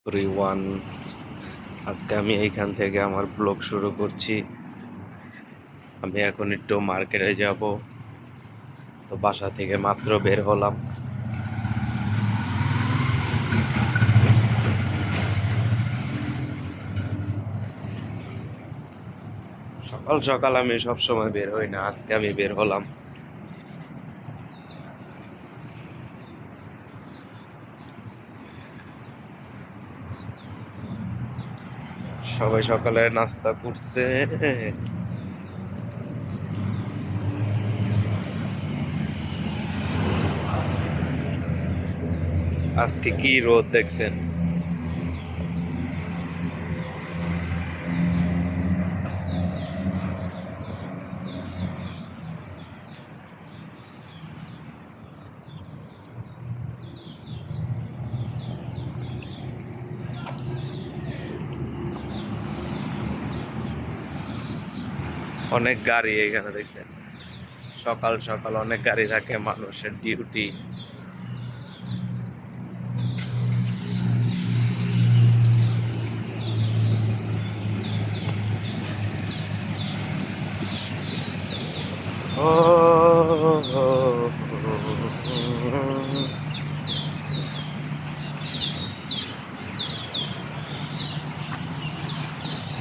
Everyone, আজকে আমি এইখান থেকে আমার ব্লগ শুরু করছি। আমি এখন একটু মার্কেটে যাব, তো বাসা থেকে মাত্র বের হলাম। সকাল সকাল আমি সবসময় বের হই না, আজকে আমি বের হলাম। সবাই সকালে নাস্তা করছে। আজকে কি রোদ দেখছেন! অনেক গাড়ি এখানে দেখছেন, সকাল সকাল অনেক গাড়ি থাকে, মানুষের ডিউটি।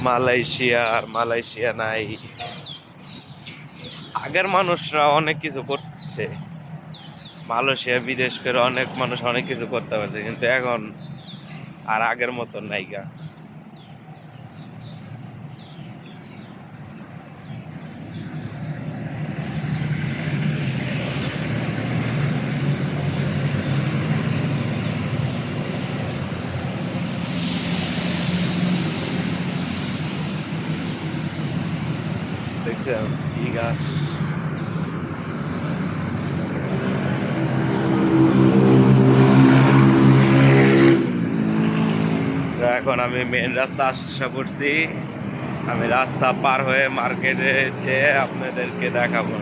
মালয়েশিয়া আর মালয়েশিয়া নাই। আগের মানুষরা অনেক কিছু করছে, মালয়েশিয়া বিদেশ করে অনেক মানুষ অনেক কিছু করতে পারছে, কিন্তু এখন আর আগের মতো নাইগা। দেখছেন কি গাছ! তো এখন আমি মেন রাস্তা আশা করছি, আমি রাস্তা পার হয়ে মার্কেটে যেয়ে আপনাদেরকে দেখাবো।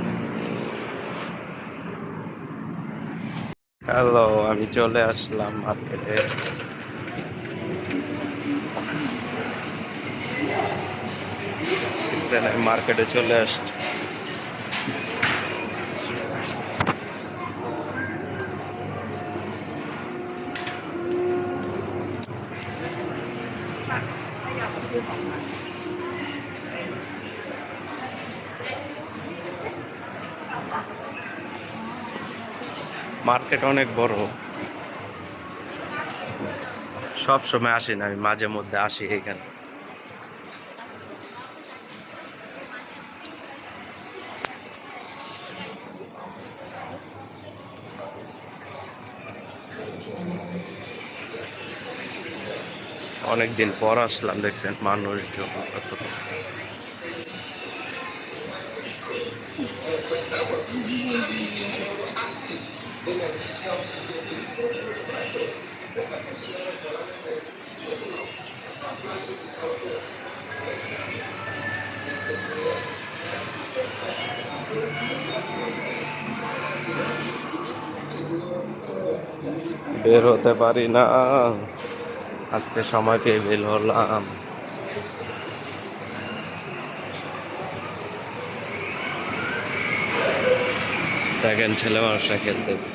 হ্যালো, আমি চলে আসলাম মার্কেটে। দেখছেন আমি মার্কেটে চলে আসছি। মার্কেট অনেক বড়, সব সময় আসি না, আমি মাঝে মধ্যে আসি এখানে। অনেকদিন পর আসলাম, দেখছেন মানুষজন কত। বের হতে পারি না, আজকে সময় পেয়ে বের হলাম। দেখেন ছেলে মানুষরা খেলতেছে।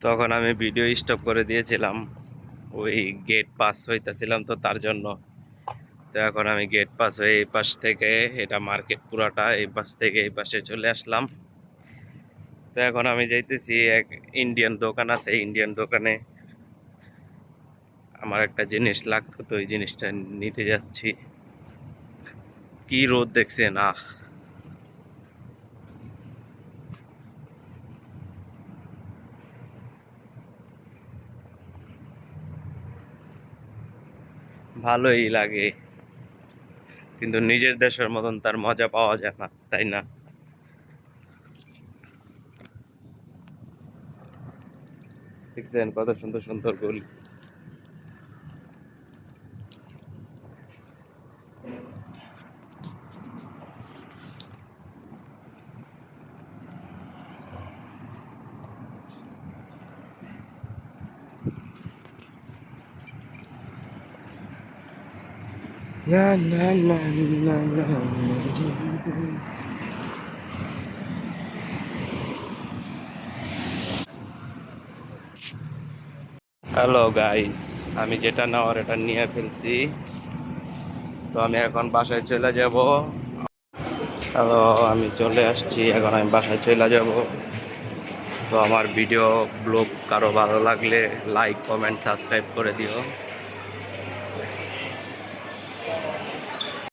তখন আমি ভিডিও স্টপ করে দিয়েছিলাম, ওই গেট পাস হইতেছিলাম তো তার জন্য। তো এখন আমি গেট পাস হয়ে এই পাশ থেকে, এটা মার্কেট পুরাটা, এই পাশ থেকে এই পাশে চলে আসলাম। তো এখন আমি যাইতেছি, এক ইন্ডিয়ান দোকান আছে, ইন্ডিয়ান দোকানে আমার একটা জিনিস লাগতো, তো এই জিনিসটা নিতে যাচ্ছি। কি রোদ দেখছেন! ভালোই লাগে, কিন্তু নিজের দেশের মতন তার মজা পাওয়া যায় না, তাই না? দেখছেন কত সুন্দর সুন্দর গলি। না না না না না। হ্যালো গাইস, আমি যেটা নেওয়ার এটা নিয়ে ফেলছি। তো আমি এখন বাসায় চলে যাব। হ্যালো, আমি চলে আসছি, এখন আমি বাসায় চলে যাব। তো আমার ভিডিও ব্লগ কারো ভালো লাগলে লাইক কমেন্ট সাবস্ক্রাইব করে দিও।